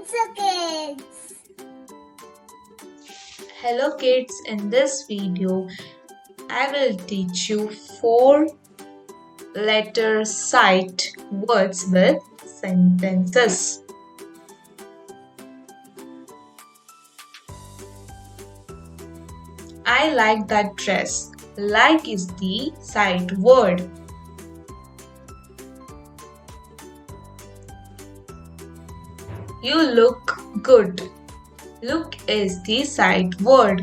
Kidzo Kids. Hello kids, in this video I will teach you 4 letter sight words with sentences. I like that dress. Like is the sight word. You look good. Look is the sight word.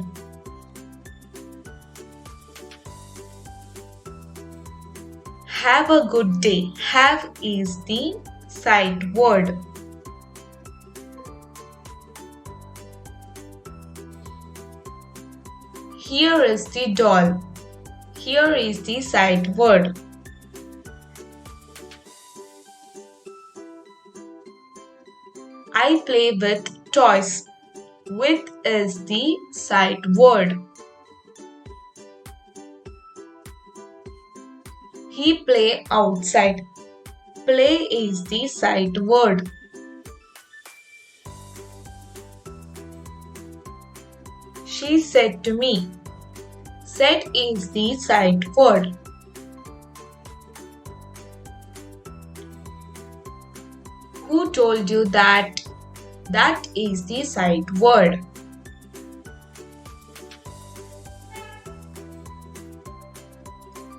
Have a good day. Have is the sight word. Here is the doll. Here is the sight word. I play with toys. With is the sight word. He play outside. Play is the sight word. She said to me. Said is the sight word. Who told you that? That is the sight word.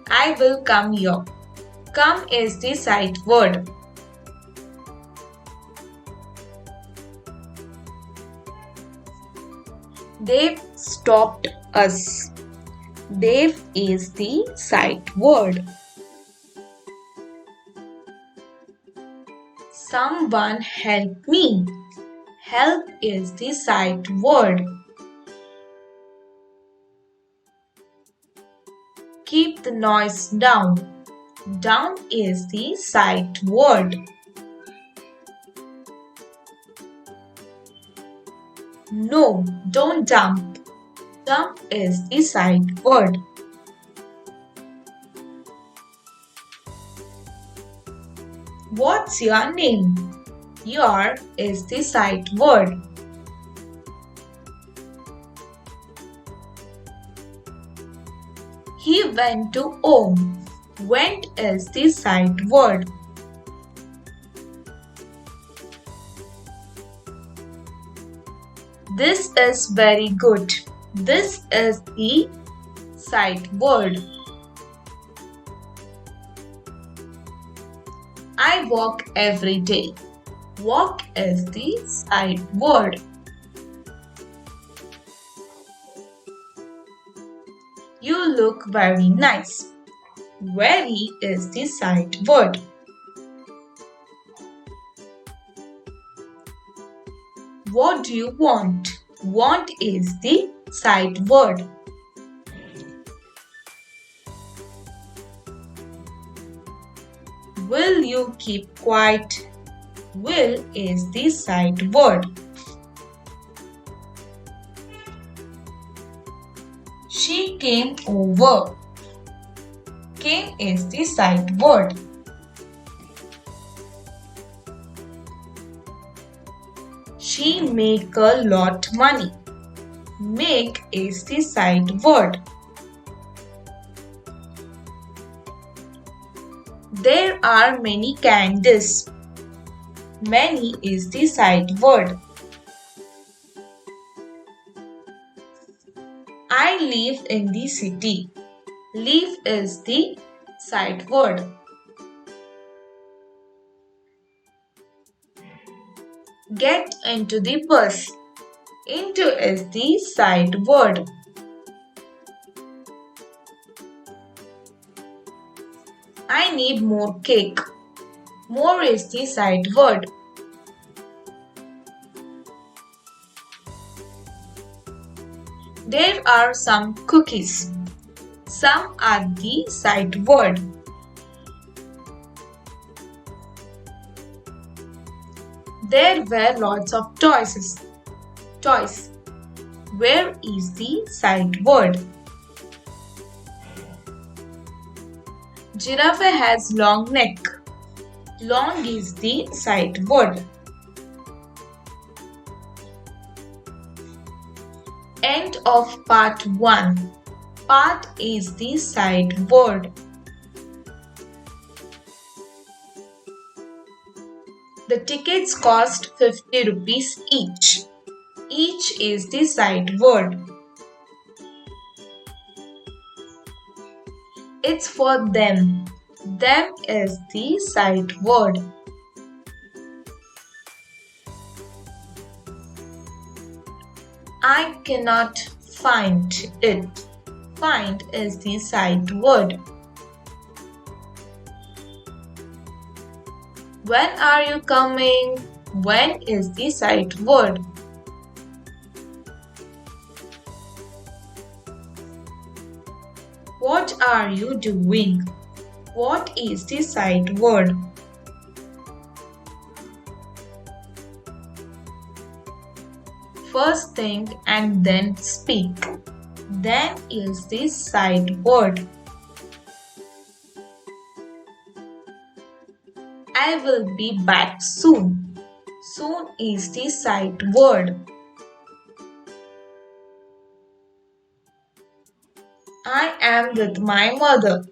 I will come here. Come is the sight word. They've stopped us. They've is the sight word. Someone help me. Help is the sight word. Keep the noise down. Down is the sight word. No, don't dump. Dump is the sight word. What's your name? Your is the sight word. He went to home. Went is the sight word. This is very good. This is the sight word. I walk every day. Walk is the sight word. You look very nice. Very is the sight word. What do you want? Want is the sight word. Will you keep quiet? Will is the sight word. She came over. Came is the sight word. She make a lot money. Make is the sight word. There are many candies. Many is the sight word. I live in the city. Live is the sight word. Get into the bus. Into is the sight word. I need more cake. More is the sight word. There are some cookies. Some are the sight word. There were lots of toys. Toys. Where is the sight word? Giraffe has long neck. Long is the sight word. End of part 1. Part is the sight word. The tickets cost 50 rupees each. Each is the sight word. It's for them. Them is the sight word. I cannot find it. Find is the sight word. When are you coming? When is the sight word. What are you doing? What is the sight word. First think and then speak. Then is the sight word. I will be back soon. Soon is the sight word. I am with my mother.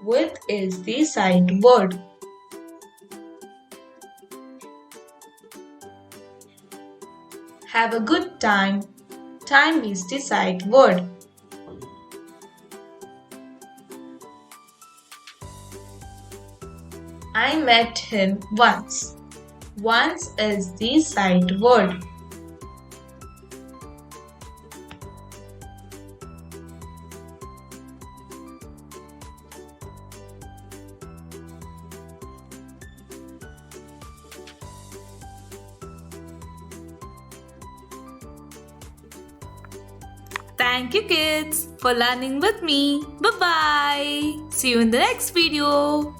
With is the sight word. Have a good time. Time is the sight word. I met him once. Once is the sight word. Thank you kids for learning with me. Bye bye. See you in the next video.